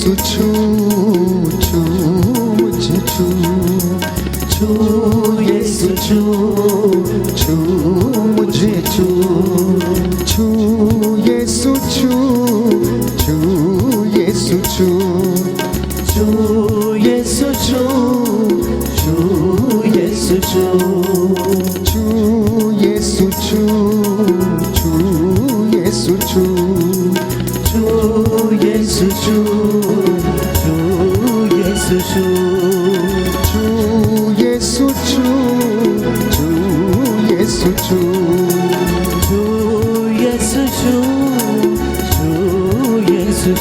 예수 주 मुझे 주 예수 주 मुझे 주 예수 주 예수 주 예수 주 예수 주 예수 주 예수 주 예수 주 예수 주 예수 주 예수 주 예수 주 예수 주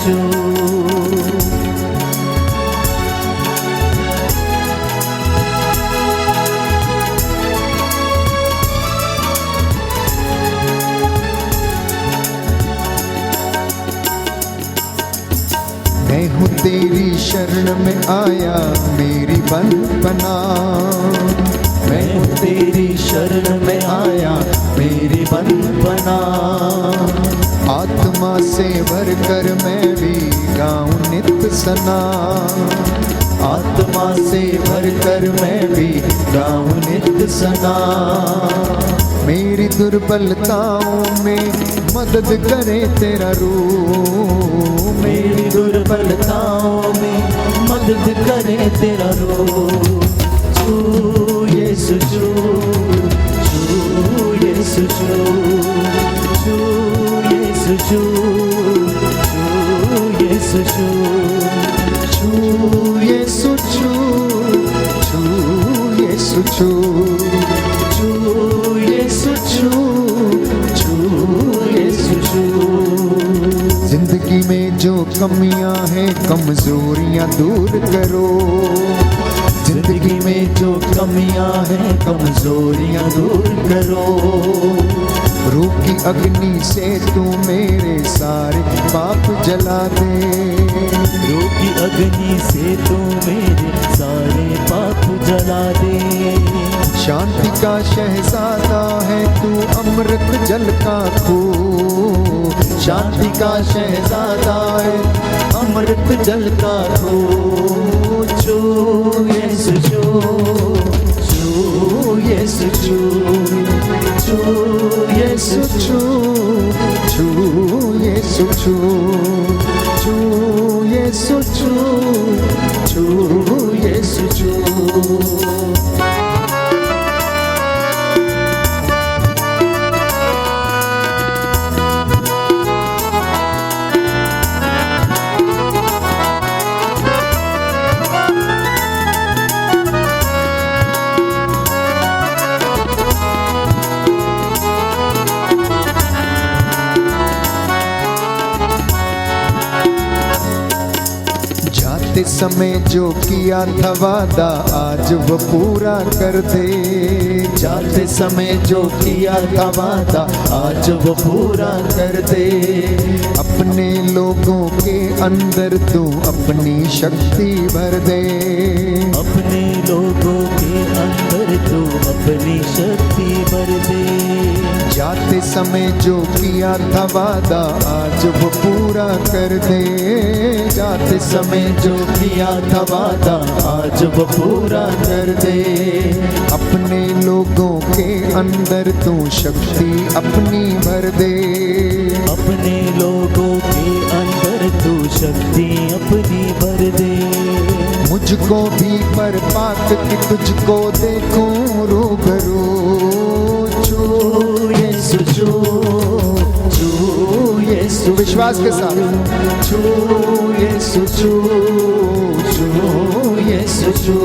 मैं हूँ तेरी शरण में आया मेरी बन बना मैं हूँ तेरी शरण में आया मेरी बन बना आत्मा से भर कर मैं भी गाऊं नित्य सना आत्मा से भर कर मैं भी गाऊं नित्य सना मेरी दुर्बलताओं में मदद करे तेरा रूह मेरी दुर्बलताओं में मदद करे तेरा रूह यीशु यीशु यीशु यीशु यीशु यीशु यीशु जिंदगी में जो कमियां हैं कमजोरियां दूर करो जिंदगी में जो कमियां हैं कमजोरियां दूर करो रूह की अग्नि से तू मेरे सारे पाप जला दे रूह की अग्नि से तू मेरे सारे पाप जला दे शांति का शहजादा है तू अमृत जल का खू शांति का शहजादा है अमृत जल का खू यीशु यीशु यीशु यीशु यीशु यीशु समय जो किया था वादा आज वो पूरा कर दे जाते समय जो किया था वादा आज वो पूरा कर दे अपने लोगों के अंदर तू अपनी शक्ति भर दे अपने लोगों के अंदर तू अपनी शक्ति भर दे जाते समय जो किया था वादा आज वो पूरा कर दे जाते समय जो किया था वादा आज वो पूरा कर दे अपने लोगों के अंदर तू शक्ति अपनी भर दे अपने लोगों के अंदर तू शक्ति अपनी भर दे मुझको भी पर पाक कि तुझको देखूं रूबरू यीशु विश्वास के साथ यीशु यीशु यीशु यीशु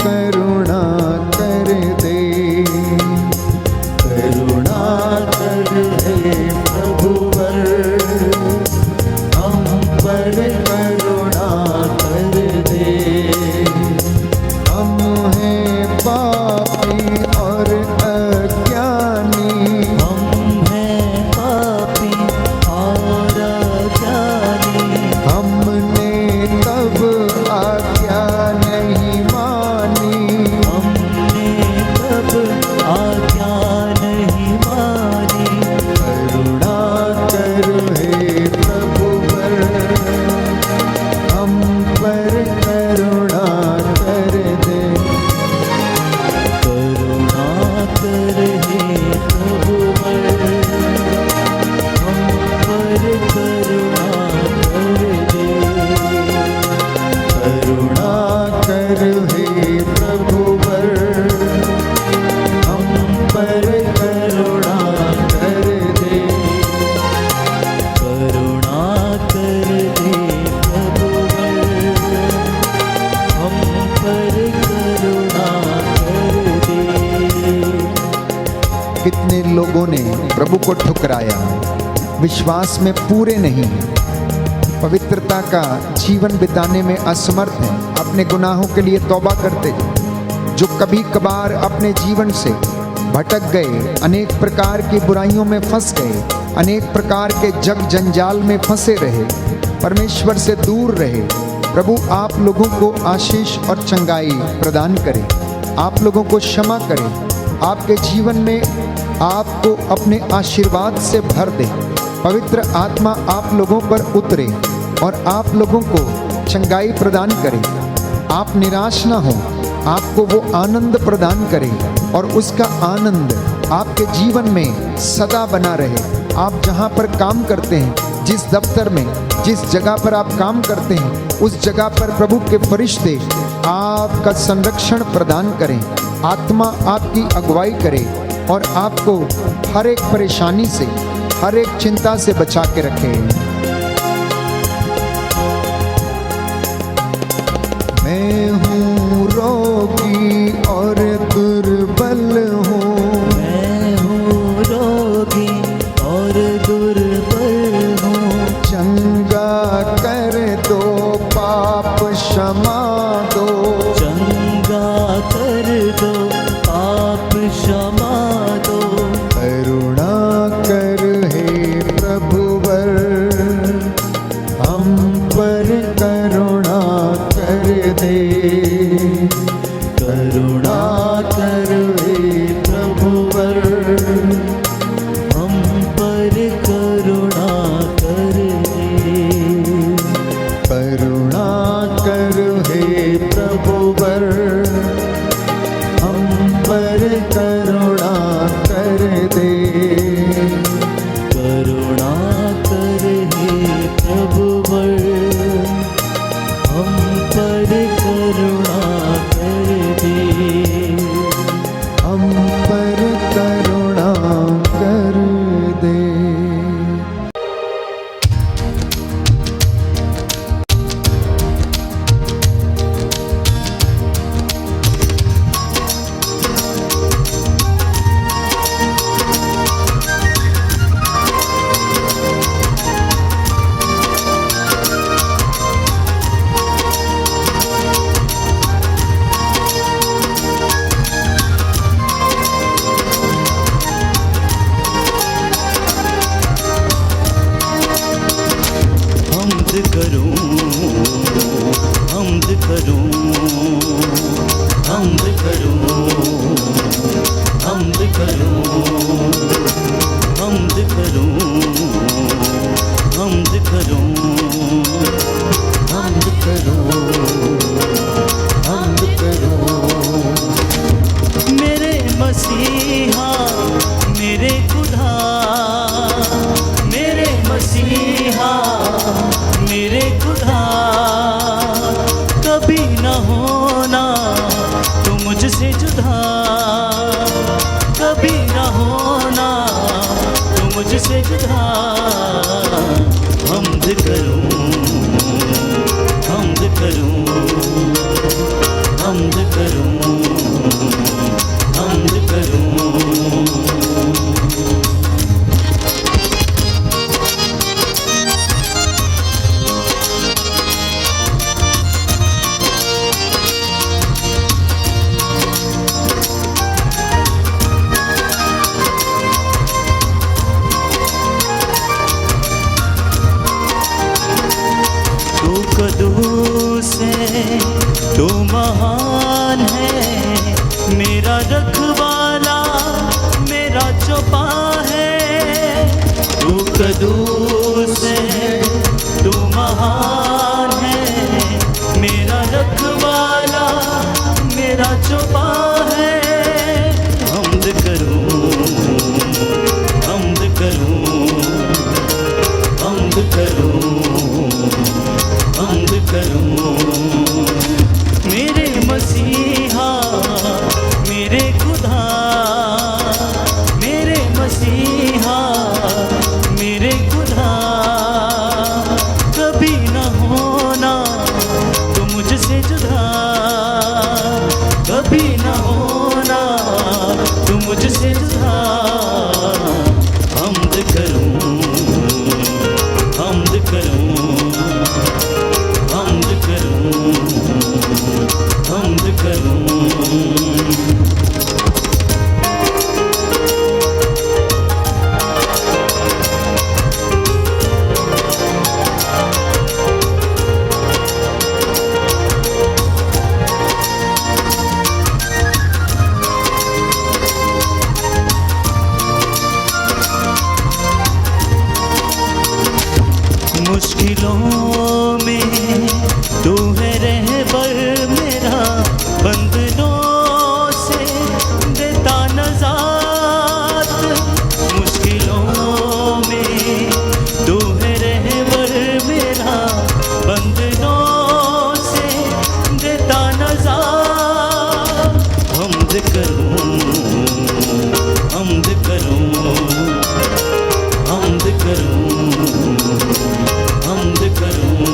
करुणा कर दे। करुणा कर हे प्रभुवर, हम पर करुणा कर दे। हम हैं पापी और अज्ञानी, हम हैं पापी और अज्ञानी। हमने तब आज्ञा नहीं मानी, हमने तब आज्ञा नहीं मानी। करुणा कर हे प्रभुवर, हम पर करुणा कर दे। करुणा कर हे प्रभुवर, हम पर करुणा कर दे। करुणा कर हे प्रभुवर, हम पर करुणा कर दे। करुणा कर दे प्रभुवर, हम पर करुणा कर दे। कितने लोगों ने प्रभु को ठुकराया, विश्वास में पूरे नहीं, पवित्रता का जीवन बिताने में असमर्थ हैं, अपने गुनाहों के लिए तौबा करते, जो कभी कभार अपने जीवन से भटक गए, अनेक प्रकार की बुराइयों में फंस गए, अनेक प्रकार के जग जंजाल में फंसे रहे, परमेश्वर से दूर रहे। प्रभु आप लोगों को आशीष और चंगाई प्रदान करे, आप लोगों को क्षमा करे, आपके जीवन में आपको अपने आशीर्वाद से भर दे। पवित्र आत्मा आप लोगों पर उतरे और आप लोगों को चंगाई प्रदान करे। आप निराश ना हो, आपको वो आनंद प्रदान करे और उसका आनंद आपके जीवन में सदा बना रहे। आप जहाँ पर काम करते हैं, जिस दफ्तर में, जिस जगह पर आप काम करते हैं, उस जगह पर प्रभु के फरिश्ते आपका संरक्षण प्रदान करें, आत्मा आपकी अगुवाई करे और आपको हर एक परेशानी से, हर एक चिंता से बचा के रखे। मैं हूँ रोगी और दुर्बल हूँ, मैं हूँ रोगी और दुर्बल हूँ। चंगा कर दो, पाप क्षमा दो। चंगा कर दो, पाप क्षमा दो। करुणा कर हे प्रभुवर, हम पर करुणा कर दे। करुणा कर हे प्रभुवर, हम पर करुणा कर दे। करुणा कर हे प्रभुवर, हम पर करुणा कर दे। करुणा कर हे प्रभुवर, हम पर करुणा कर दे। हम पर करुणा कर दे। हमद करूं, हमद करूं, हमद करूं, हमद करूं, हमद करूं, हमद करूं, हमद करो, हमद करो। मेरे मसीहा, मेरे खुदा, मेरे मसीहा, मेरे खुदा। कभी न होना तू मुझसे जुदा, कभी न होना तू मुझसे जुदा। हमद करूं, हमद करूं, हमद करूं, तेरा छुपा है। हम्द करूं, हम्द करूं, हम्द करूं, हम्द करूं। मेरे मसीहा मेरे खुदा, मेरे मसीहा मेरे खुदा। कभी न होना तू मुझसे जुदा, कभी न होना तू मुझसे जुदा। हम्द करूं, हम्द करूं, हम्द करूं, हम्द करूं। मुश्किलों में तू है रहबर मेरा, बंधनों से देता नजात। मुश्किलों में तू है रहबर मेरा, बंधनों से देता नजात। हम्द करूं, हम्द करूं, हम्द करूं, हम्द करूं।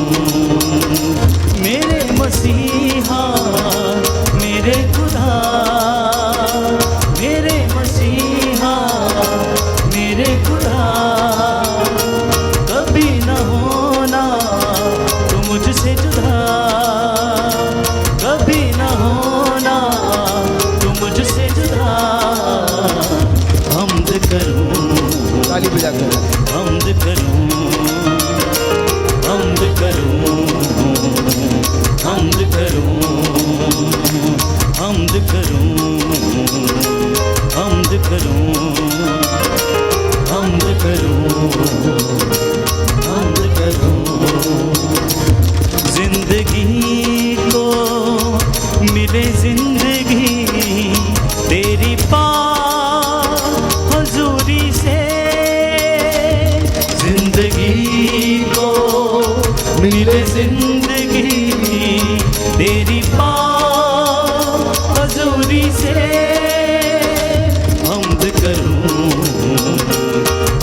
मेरे मसीहा मेरे खुदा, मेरे मसीहा मेरे खुदा। कभी न होना तू मुझसे जुदा, कभी न होना तू मुझसे जुदा। हम्द करूं, ताली बजा कर हम्द करूं, हम्द करूं, हम्द करूं, हम्द करूं, हम्द करूं, हम्द करूं, हम्द करूं। जिंदगी को मिले जिंदगी तेरी हुजूरी से, जिंदगी को मिले जिंदगी तेरी हुजूरी से। हम्द करूं,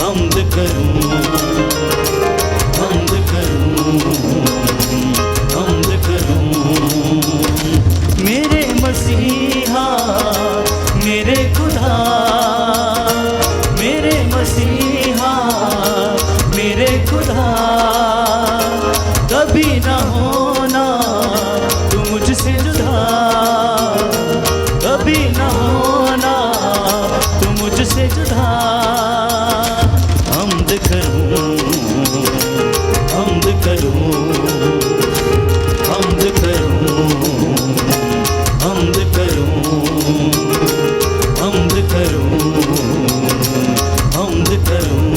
हम्द करूं, हम्द करूं, हम्द करूं। मेरे मसीहा मेरे खुदा, मेरे मसीहा मेरे खुदा। कभी न होना तू मुझसे जुदा, कभी न होना तू मुझसे जुदा। हम्द करूं, हम्द करूं, हम्द करूं, हम्द करूं, हम्द करूं, हम्द करूं,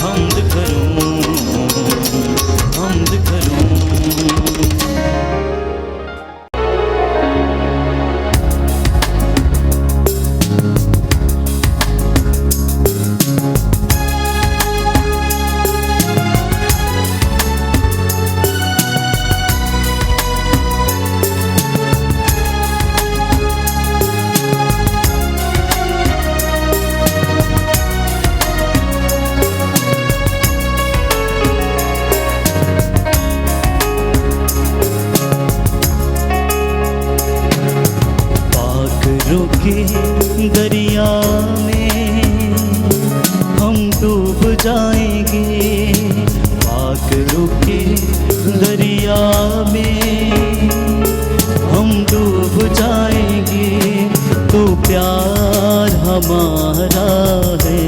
हम्द करूं, हम्द करूं। के दरिया में हम डूब जाएंगे, पाक रुके दरिया में हम डूब जाएंगे। तो प्यार हमारा है,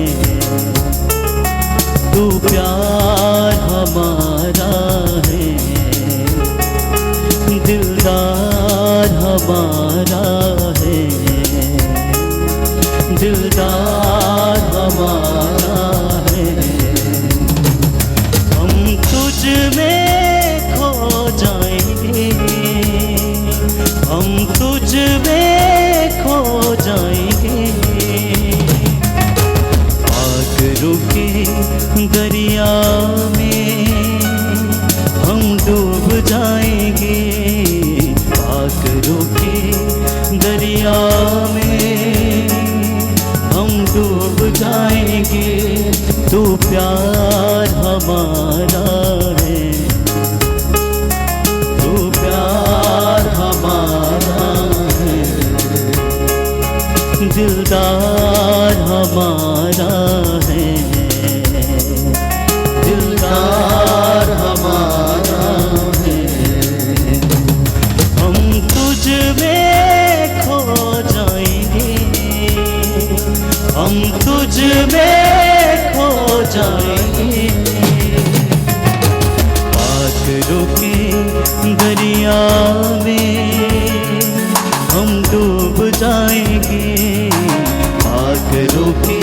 तो प्यार हमारा है, दिलदार हमारा है, दिलदार हमारा है। हम तुझ में खो जाएंगे, हम तुझ में खो जाएंगे। पागलों के दरिया में हम डूब जाएंगे। पागलों के दरिया में हम डूब जाएंगे। तू प्यार हमारा है, तू प्यार हमारा है, दिलदार हमारा है, दिलदार हमारा है। हम तुझ में खो जाएंगे, हम तुझ में खो जाएंगे। पागलों के दरिया में हम डूब जाएंगे। पागलों के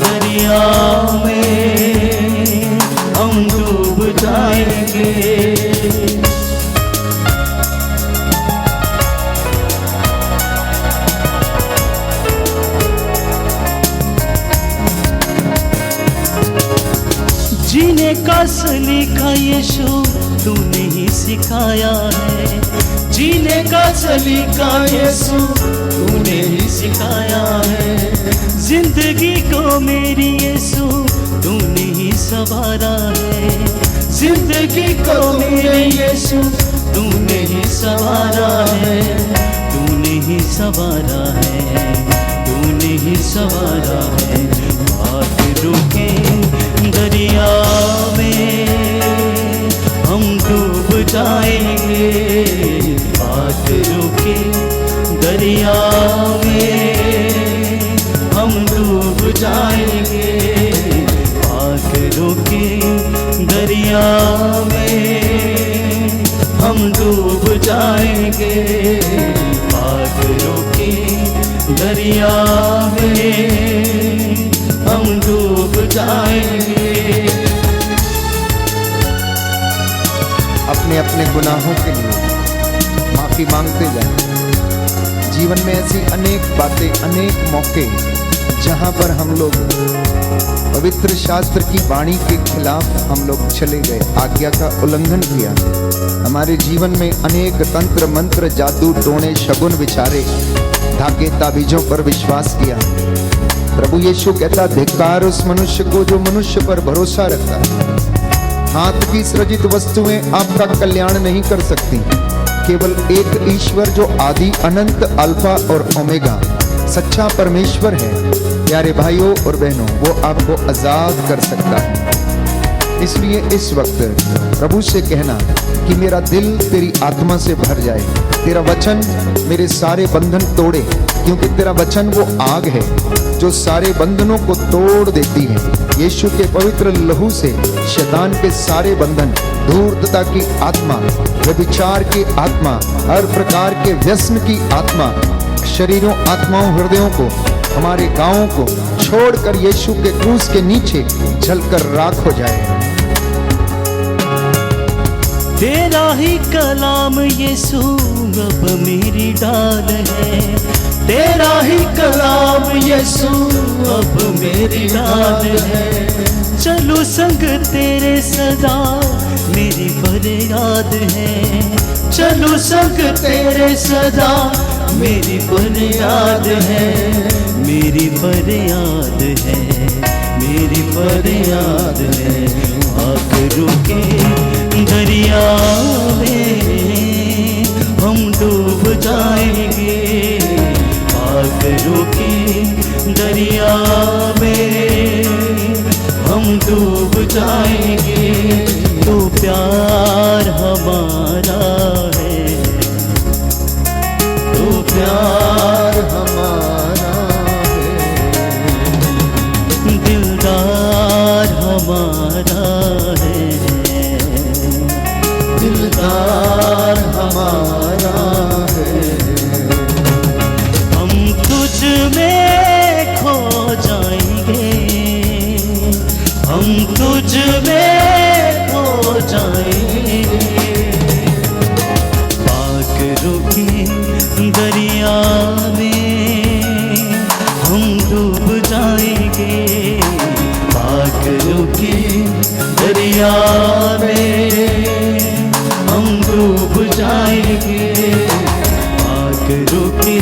दरिया में हम डूब जाएंगे। जीने का सलीका यीशु तूने ही सिखाया है। जीने का सलीका यीशु तूने ही सिखाया है। जिंदगी को मेरी यीशु तूने ही संवारा है। जिंदगी को मेरी यीशु तूने ही संवारा है। तूने ही संवारा है, तूने ही संवारा है। पागलों के दरिया में हम डूब जाएंगे। पागलों के दरिया में हम डूब जाएंगे। पागलों के दरिया में हम डूब जाएंगे। पागलों के दरिया में हम डूब जाएंगे। अपने अपने गुनाहों के लिए माफी मांगते जाएं। जीवन में ऐसी अनेक बातें, अनेक मौके जहां पर हम लोग पवित्र शास्त्र की वाणी के खिलाफ हम लोग चले गए, आज्ञा का उल्लंघन किया। हमारे जीवन में अनेक तंत्र मंत्र, जादू टोने, शगुन विचारे, धागे ताबीजों पर विश्वास किया। प्रभु यीशु कहता, धिक्कार उस मनुष्य को जो मनुष्य पर भरोसा रखता है। हाथ की सृजित वस्तुएं आपका कल्याण नहीं कर सकती। केवल एक ईश्वर जो आदि अनंत, अल्फा और ओमेगा, सच्चा परमेश्वर है। प्यारे भाइयों और बहनों, वो आपको आजाद कर सकता है। इसलिए इस वक्त प्रभु से कहना कि मेरा दिल तेरी आत्मा से भर जाए। तेरा वचन मेरे सारे बंधन तोड़े, क्योंकि तेरा वचन वो आग है जो सारे बंधनों को तोड़ देती है। यीशु के पवित्र लहू से शैतान के सारे बंधन, धूर्तता की आत्मा, व्यभिचार की आत्मा, हर प्रकार के व्यसन की आत्मा, शरीरों, आत्माओं, हृदयों को, हमारे गांवों को छोड़कर यीशु के क्रूस के नीचे जलकर राख हो जाए। तेरा ही कलाम यीशु अब मेरी डाल है। तेरा ही कलाम यीशु अब मेरी डाल है। चलूं संग तेरे सदा मेरी फरियाद है। चलूं संग तेरे सदा मेरी फरियाद है। मेरी फरियाद है, मेरी फरियाद है। पागलों के दरिया में हम डूब जाएंगे। पागलों के दरिया में हम डूब जाएंगे। तू प्यार हमारा है, तू प्यार हमारा है, दिलदार हमारा है, दिलदार हमारा है। हम तुझ में खो जाएंगे, हम तुझ में खो जाएंगे। पागलों की आके रुके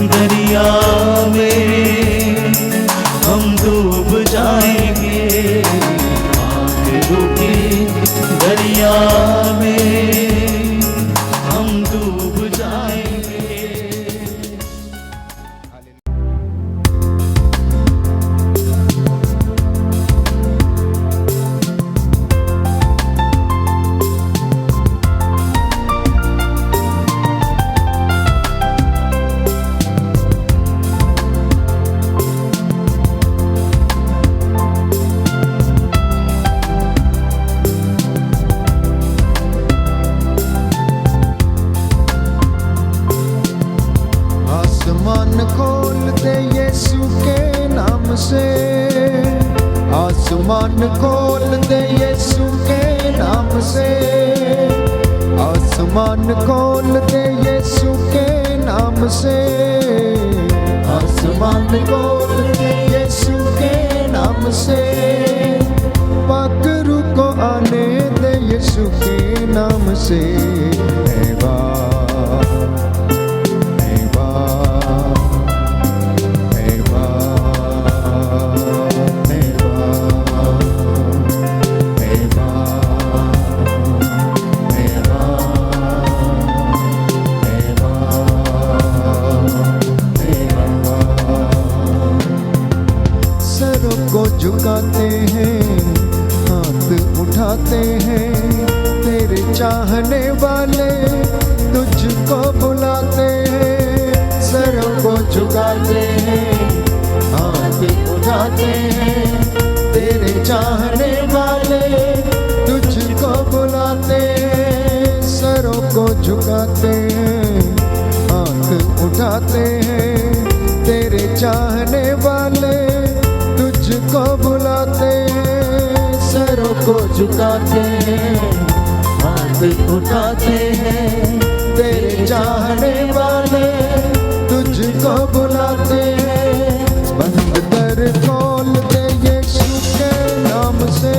दरिया में हम डूब जाएंगे, आके रुके दरिया में हम डूब जाएंगे। आसमान खोल दे यीशु के नाम से, आसमान खोल दे यीशु के नाम से, आसमान खोल दे यीशु के नाम से, आसमान खोल दे यीशु के नाम से, पाकरू को आने दे यीशु के नाम से। ऐ को झुकाते हैं, हाथ उठाते हैं, तेरे चाहने वाले तुझको बुलाते हैं। सरों को झुकाते हैं, हाथ उठाते हैं, तेरे चाहने वाले तुझको बुलाते हैं। सरों को झुकाते हैं, हाथ उठाते हैं, तेरे चाहने वाले तुझको बुलाते हैं। सरों को झुकाते हैं, हाथ उठाते हैं, तेरे चाहने वाले तुझको बुलाते हैं। बंद दर खोल दे यीशु के नाम से,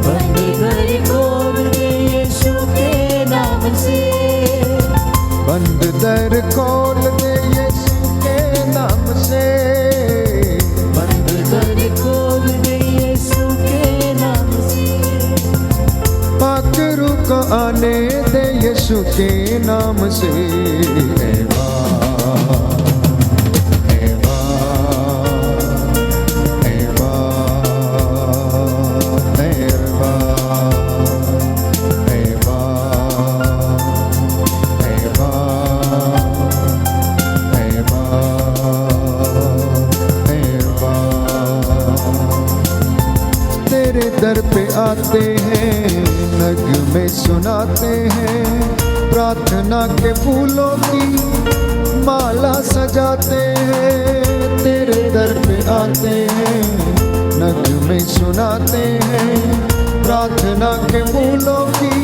बंद दर खोल दे यीशु के नाम से, बंद दर खोल दे यीशु के नाम से, खोल दे यीशु के नाम से। पाकरू को आने दे यीशु के नाम से। दर पे आते हैं, नगमे सुनाते हैं, प्रार्थना के फूलों की माला सजाते हैं। तेरे दर पे आते हैं, नगमे सुनाते हैं, प्रार्थना के फूलों की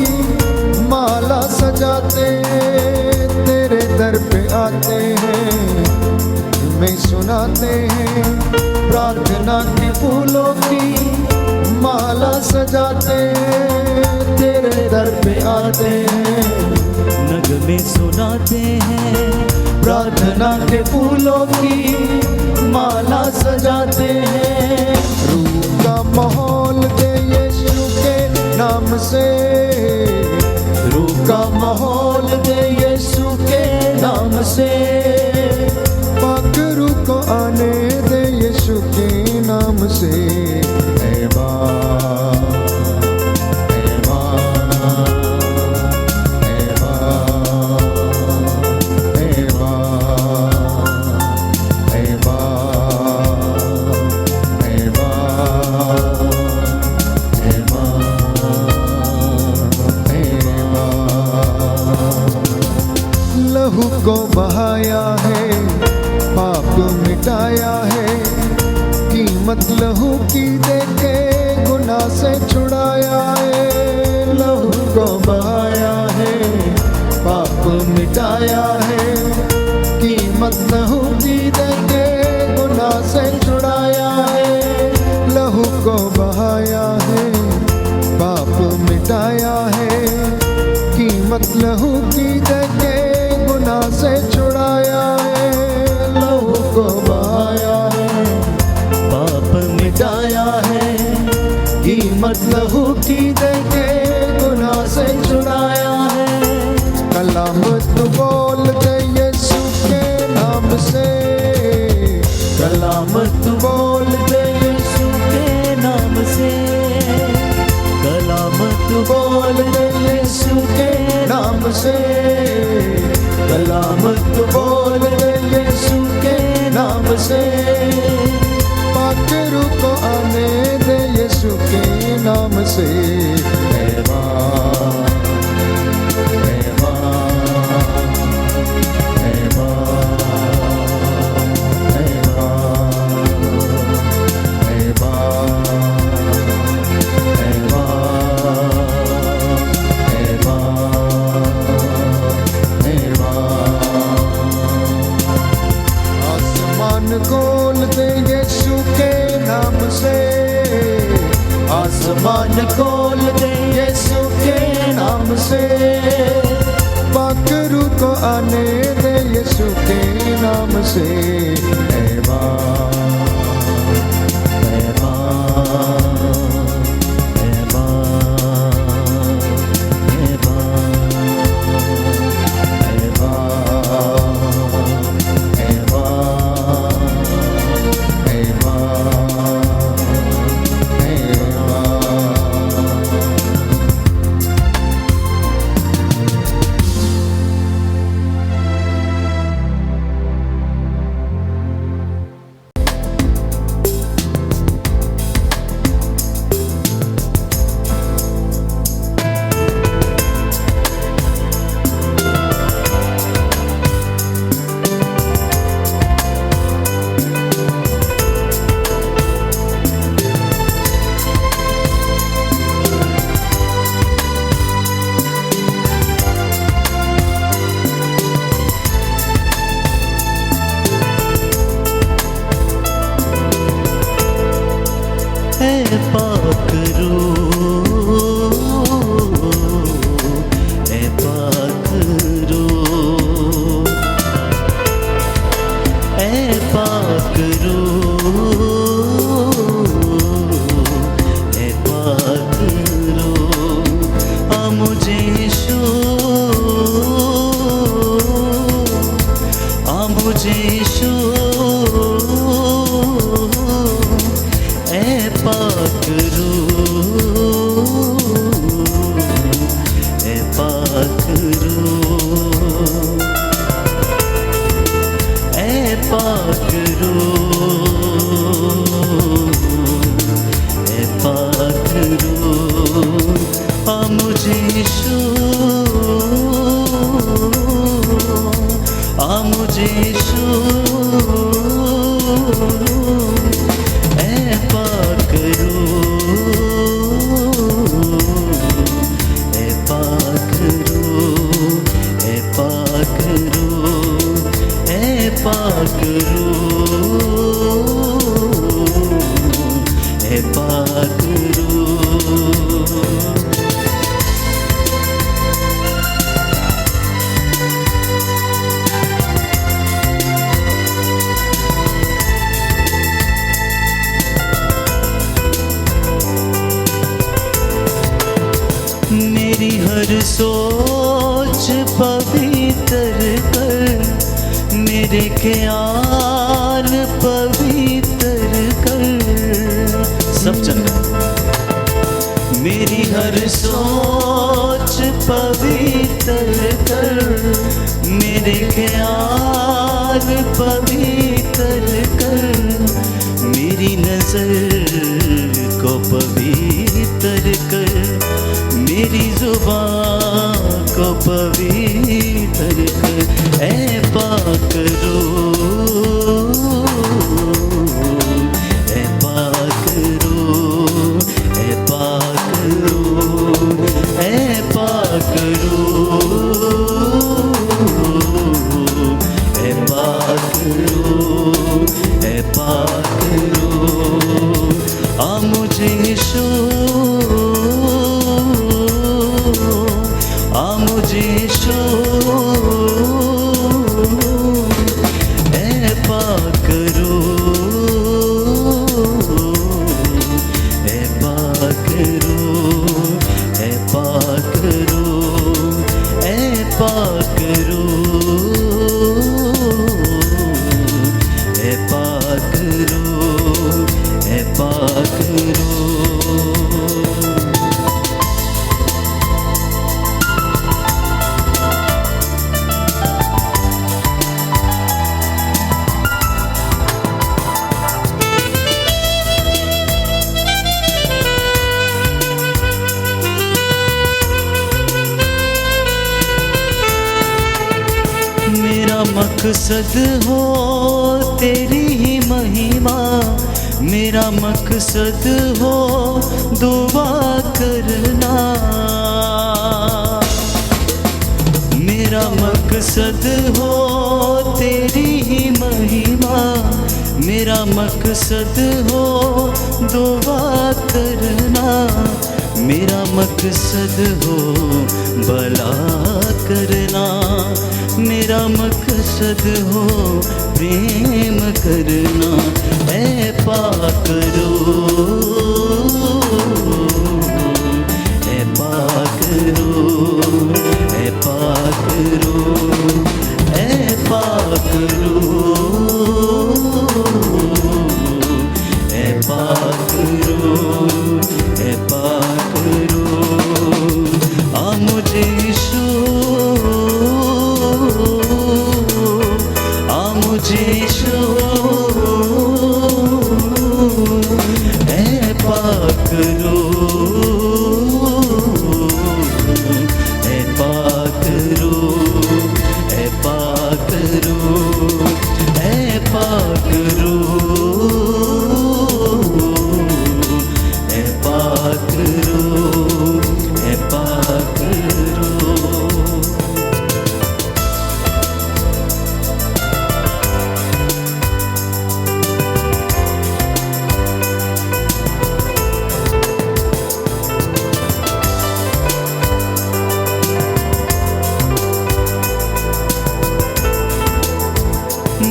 माला सजाते हैं। तेरे दर पे आते हैं, नगमे सुनाते हैं, प्रार्थना के फूलों की माला सजाते हैं। तेरे दर पे आते हैं, नगमे सुनाते हैं, प्रार्थना के फूलों की माला सजाते हैं। रूह का माहौल दे यीशु के नाम से, रूह का माहौल दे यीशु के नाम से। पाकरू को आने दे यीशु के नाम से। लहू को बहाया है, पाप मिटाया है, कीमत लहू की देके गुनाह से छुड़ाया है। लहू को बहाया है, पाप मिटाया है, कीमत लहू की देके गुनाह से छुड़ाया है। लहू को बहाया है, पाप मिटाया है, कीमत लहू की देके गुनाह से छुड़ाया है, लहू को बहाया है, पाप मिटाया है, कीमत लहू की देके गुनाह से छुड़ाया है। कलाम तू बोल दे यीशु के नाम से, कलाम तू बोल दे यीशु के नाम से, कलाम तू बोल दे यीशु के नाम से, कलाम तू बोल दे यीशु के नाम से। पाक रूह को आने दे यीशु के नाम से। ऐवान, ऐवान, ऐवान, खोल दे यीशु के नाम से, आसमान खोल दे यीशु के नाम से। पाक रूह को आने दे यीशु के नाम से। ऐवान, ऐवान, पाक रूह, ऐ पाक रूह, ऐ पाक रूह, ऐ पाक रूह। आ मुझे यीशु, आ मुझे यीशु, ऐ पाक रूह, ऐ पाक रूह, ऐ पाक रूह, ऐ पाक रूह। आ मुझे यीशु, आ मुझे यीशु, ऐ पाक रूह, ऐ पाक रूह, ऐ पाक रूह, ऐ पाक रूह, ऐ पाक रूह। मेरी हर सोच पवित्र कर, मेरे ख्याल पवित्र कर। सब चलना। मेरी हर सोच पवित्र कर, मेरे ख्याल पवित्र कर। मेरी नजर को पवित्र कर, मेरी जुबान को पवित्र कर। ऐ पाक रूह, ऐ पाक रूह, ऐ पाक रूह, ऐ पाक रूह, ऐ पाक रूह, ऐ पाक रूह। आ मुझे यीशु, आ मुझे यीशु, मेरा मकसद हो तेरी ही महिमा, मेरा मकसद हो दुआ करना। मेरा मकसद हो तेरी ही महिमा, मेरा मकसद हो दुआ करना। मेरा मकसद हो भला करना, मेरा मकसद हो प्रेम करना। ऐ पाक रूह, ऐ पाक रूह, ऐ पाक रूह, ऐ पाक रूह, ऐ पाक रूह, ऐ पाक रूह। आ मुझे यीशु, आ मुझे यीशु, ऐ पाक रूह, ऐ पाक रूह, ऐ पाक रूह, ऐ पाक रूह, ऐ पाक रूह, ऐ पाक रूह।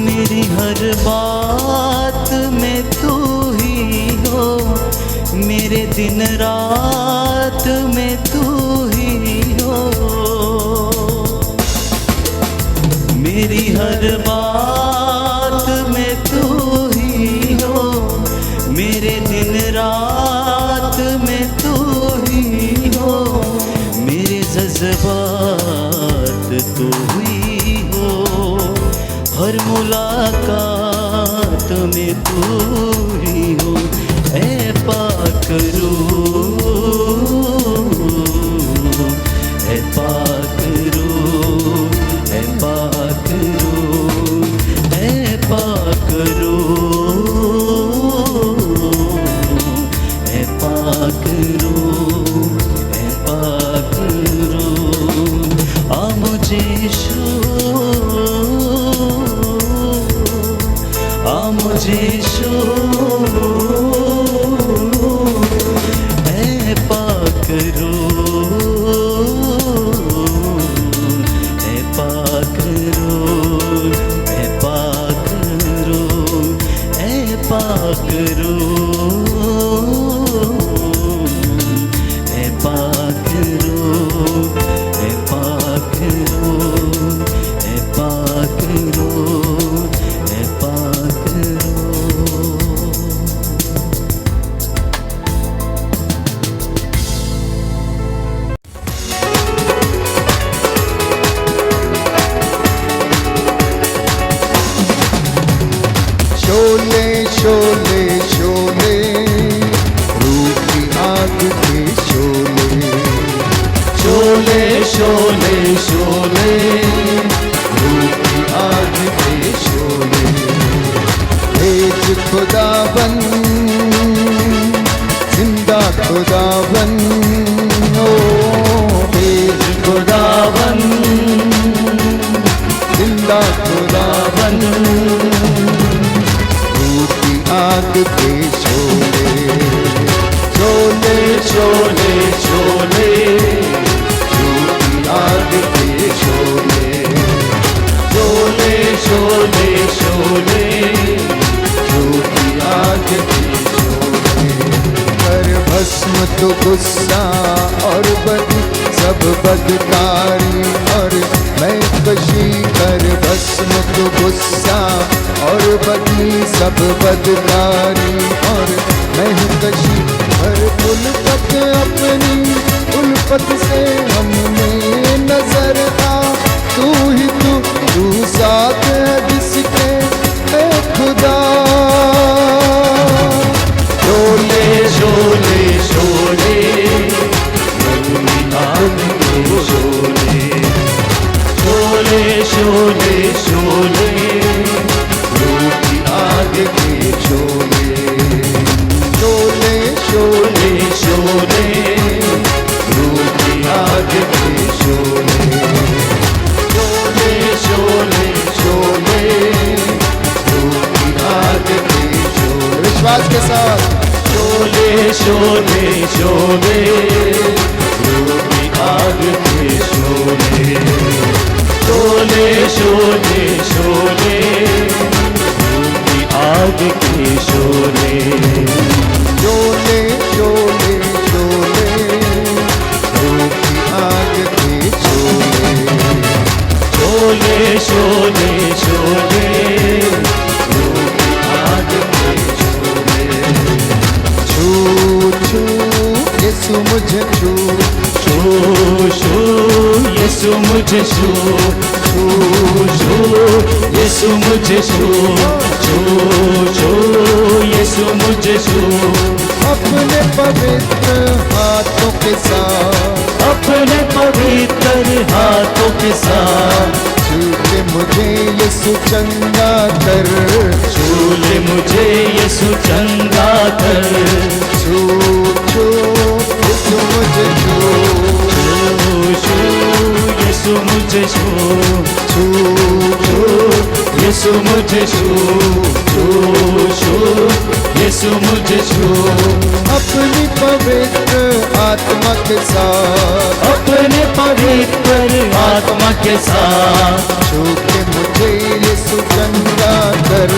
मेरी हर बात में तू ही हो, मेरे दिन रात में तू ही हो। मेरी हर बात में तू ही हो, मेरे दिन रात में तू ही हो। मेरे जज्बात तू ही हो, हर मुलाकात में तू ही हो। ऐ पाक रूह, ऐ पाक रूह, ऐ पाक रूह, ऐ पाक रूह, ऐ पाक रूह, ऐ पाक रूह। आ मुझे यीशु, आ मुझे यीशु, ऐ पाक रूह, ऐ पाक रूह, ऐ पाक रूह, ऐ पाक रूह, ऐ पाक रूह, ऐ पाक रूह, ऐ पाक रूह, ऐ पाक रूह। शोले शोले शोले, रूह की आग के शोले। शोले शोले शोले, रूह की आग के शोले। भेज खुदावन, जिंदा खुदावन, ओ भेज खुदावन, जिंदा खुदावन। रूह की आग के शोले, शोले शोले शोले, रूह की आग के शोले। शोले शोले शोले, रूह की आग के शोले। कर भस्म तो गुस्सा और बदी सब बदकारी और मैं कशी। कर भस्म तो गुस्सा और बदी सब बदकारी और मैं कशी। हर उल्फत अपनी उल्फत से हमने नजर आ। तू ही तू साथ है जिसके है खुदा। शोले शोले शोले, रंगी आग के शोले। शोले शोले शोले रूप की आग के शोले शोले शोले शोले रूप की आग के शोले शोले शोले शोले रूप की आग के शोले विश्वास के साथ शोले शोले शोले रूप की आग के शोले शोले शोले शोले रूप की आग के शोले शोले शोले शोले रूप की आग के शोले शोले शोले शोले रूप की आग के शोले छू छू यीशु मुझे छू छू छू यीशु मुझे छू छू छू यीशु मुझे छू छू छू यीशु मुझे छू अपने पवित्र हाथों के साथ अपने पवित्र हाथों के साथ छू के मुझे यीशु चंगा कर छूले मुझे यीशु चंगा कर छू छू यीशु मुझे छू छू यीशु मुझे छू छू छू यीशु मुझे छू छू छू यीशु मुझे छू अपनी पवित्र आत्मा के साथ अपने पवित्र आत्मा के साथ छू के मुझे यीशु चंगा कर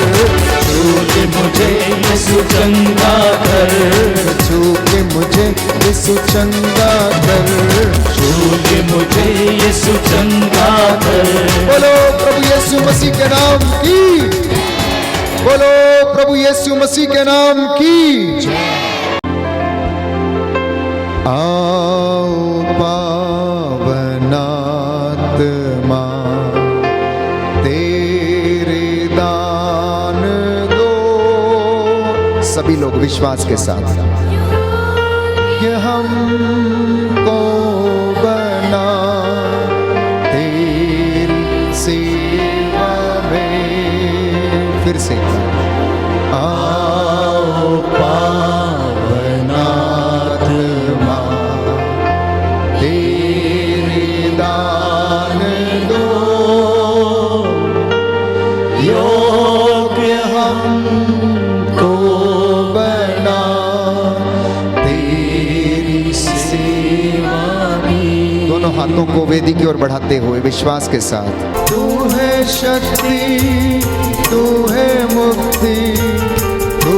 छूले मुझे यीशु चंगा कर छू के मुझे यीशु चंगा कर छूले मुझे यीशु चंगा कर बोलो प्रभु यीशु मसीह के नाम की बोलो प्रभु यीशु मसीह के नाम की आओ पावनात्मा तेरे दान दो सभी लोग विश्वास के साथ कि हमको बना तेरी सेवा में फिर से आओ पावनात्मा तेरे दान दो योग्य हमको बना तेरी सेवा में। दोनों हाथों को वेदी की ओर बढ़ाते हुए विश्वास के साथ तू है शक्ति तू है मुक्ति तू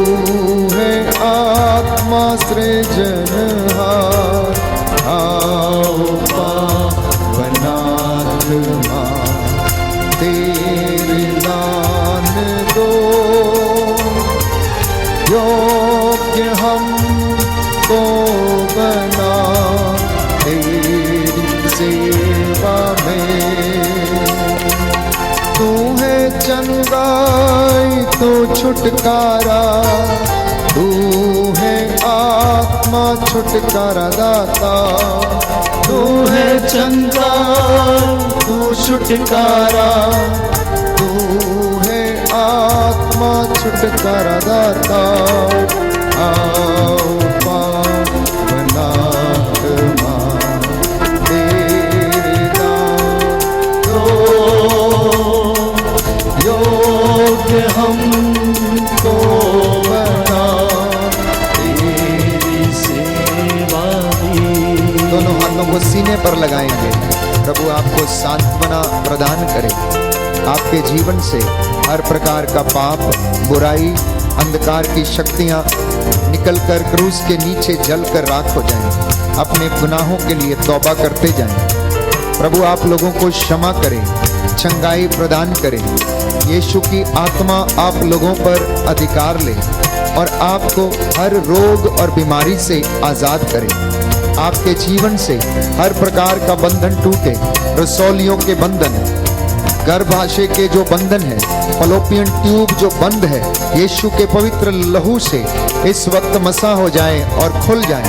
है आत्मा सृजनहार आओ पावनात्मा तेरे दान दो योग्य हमको बना तेरी सेवा में तू है चंगाई तो छुटकारा तू है आत्मा छुटकारा दाता तू है चंगा तू छुटकारा तू है आत्मा छुटकारा दाता आओ पावनात्मा तेरे दान दो योग्य हमको बना तेरी सेवा में। दोनों हाथों को सीने पर लगाएंगे। प्रभु आपको सांत्वना प्रदान करे, आपके जीवन से हर प्रकार का पाप, बुराई, अंधकार की शक्तियां निकलकर क्रूस के नीचे जलकर राख हो जाएं। अपने गुनाहों के लिए तौबा करते जाएं। प्रभु आप लोगों को क्षमा करें, चंगाई प्रदान करें। यीशु की आत्मा आप लोगों पर अधिकार ले और आपको हर रोग और बीमारी से आजाद करे। आपके जीवन से हर प्रकार का बंधन टूटे। रसौलियों के बंधन, गर्भाशय के जो बंधन है, फलोपियन ट्यूब जो बंद है, यीशु के पवित्र लहू से इस वक्त मसा हो जाए और खुल जाए।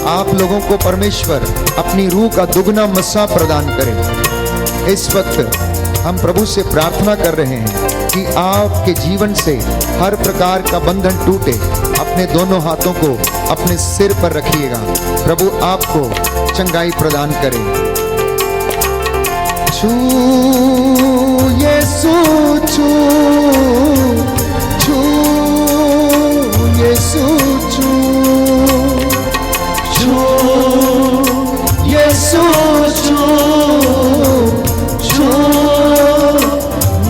आप लोगों को परमेश्वर अपनी रूह का दुगना मसा प्रदान करे। इस वक्त हम प्रभु से प्रार्थना कर रहे हैं कि आपके जीवन से हर प्रकार का बंधन टूटे। अपने दोनों हाथों को अपने सिर पर रखिएगा। प्रभु आपको चंगाई प्रदान करे। छू यीशु छू, छू यीशु छू, छू यीशु छू, छू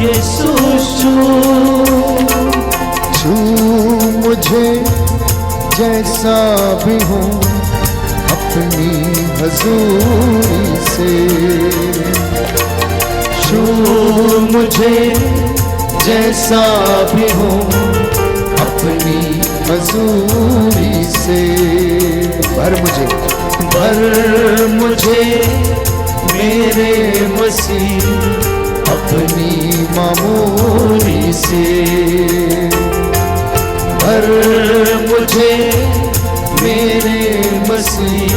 यीशु छू, छू मुझे जैसा भी हूँ अपनी हजूरी से। छू मुझे जैसा भी हूँ अपनी हजूरी से। भर मुझे मेरे मसीह अपनी मामूली से। भर मुझे मेरे मसीह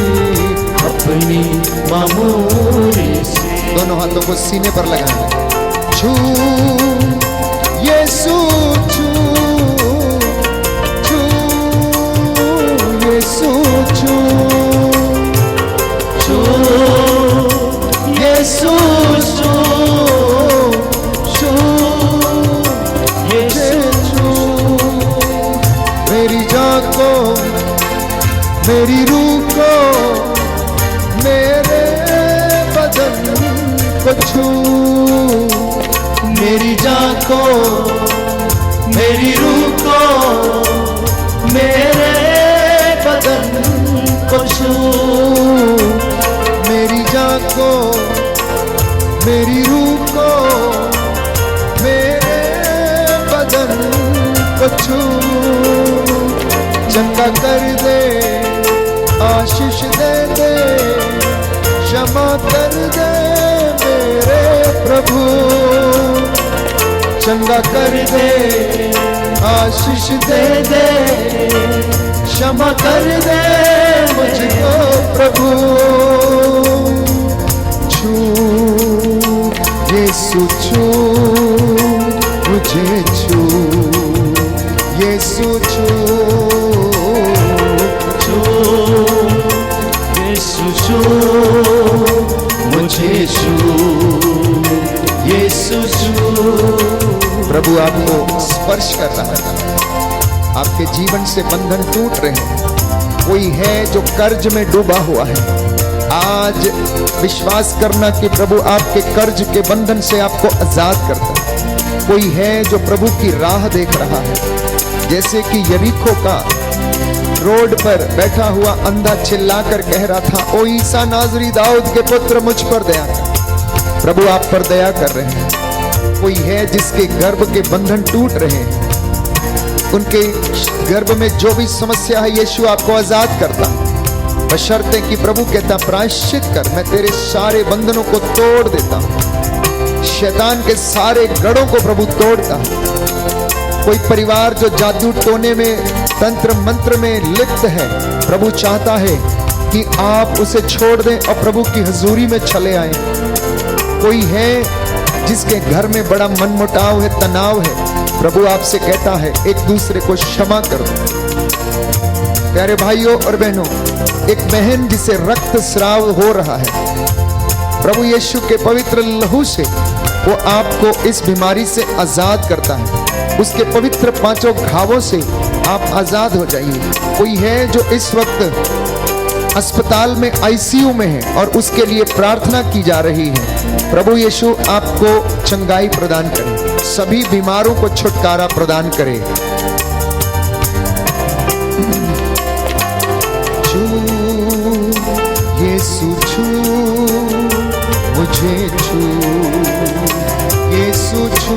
अपनी मामूली से। दोनों हाथों को सीने पर लगाना। छू यीशु छू, छू यीशु छू, छू यीशु छू, छू यीशु। मेरी जान को, मेरी रूह को, मेरे बदन को छू। मेरी जान को, मेरी रूह को, मेरे बदन को छू। मेरी जान को, मेरी रूह को, मेरे बदन को छू। चंगा कर दे, आशीष दे दे, क्षमा कर दे मेरे प्रभु। चंगा कर दे, आशीष दे दे, क्षमा कर दे मुझको प्रभु। छू यीशु छू, मुझे छू यीशु छू, छू यीशु छू, मुझे छू यीशु छू। प्रभु आपको स्पर्श कर रहा है। आपके जीवन से बंधन टूट रहे हैं। कोई है जो कर्ज में डूबा हुआ है। आज विश्वास करना कि प्रभु आपके कर्ज के बंधन से आपको आजाद करता है। कोई है जो प्रभु की राह देख रहा है। जैसे कि यरीको का रोड पर बैठा हुआ अंधा चिल्लाकर कह रहा था, ओ ईसा नाजरी दाऊद के पुत्र, मुझ पर दया कर। प्रभु आप पर दया कर रहे हैं। कोई है जिसके गर्भ के बंधन टूट रहे हैं। उनके गर्भ में जो भी समस्या है, यीशु आपको आजाद करता है। बशर्ते कि प्रभु कहता, प्रायश्चित कर, मैं तेरे सारे बंधनों को तोड़ देता हूं। शैतान के सारे गढ़ों को प्रभु तोड़ता है। कोई परिवार जो जादू टोने में, तंत्र मंत्र में लिप्त है, प्रभु चाहता है कि आप उसे छोड़ दें और प्रभु की हजूरी में चले आए। कोई है जिसके घर में बड़ा मनमुटाव है, तनाव है, प्रभु आपसे कहता है एक दूसरे को क्षमा करो। प्यारे भाइयों और बहनों, एक बहन जिसे रक्त स्राव हो रहा है, प्रभु यीशु के पवित्र लहू से वो आपको इस बीमारी से आजाद करता है। उसके पवित्र 5 घावों से आप आजाद हो जाइए। कोई है जो इस वक्त अस्पताल में आईसीयू में है और उसके लिए प्रार्थना की जा रही है। प्रभु यीशु आपको चंगाई प्रदान करे, सभी बीमारों को छुटकारा प्रदान करे। छू यीशु छू, मुझे छू यीशु छू,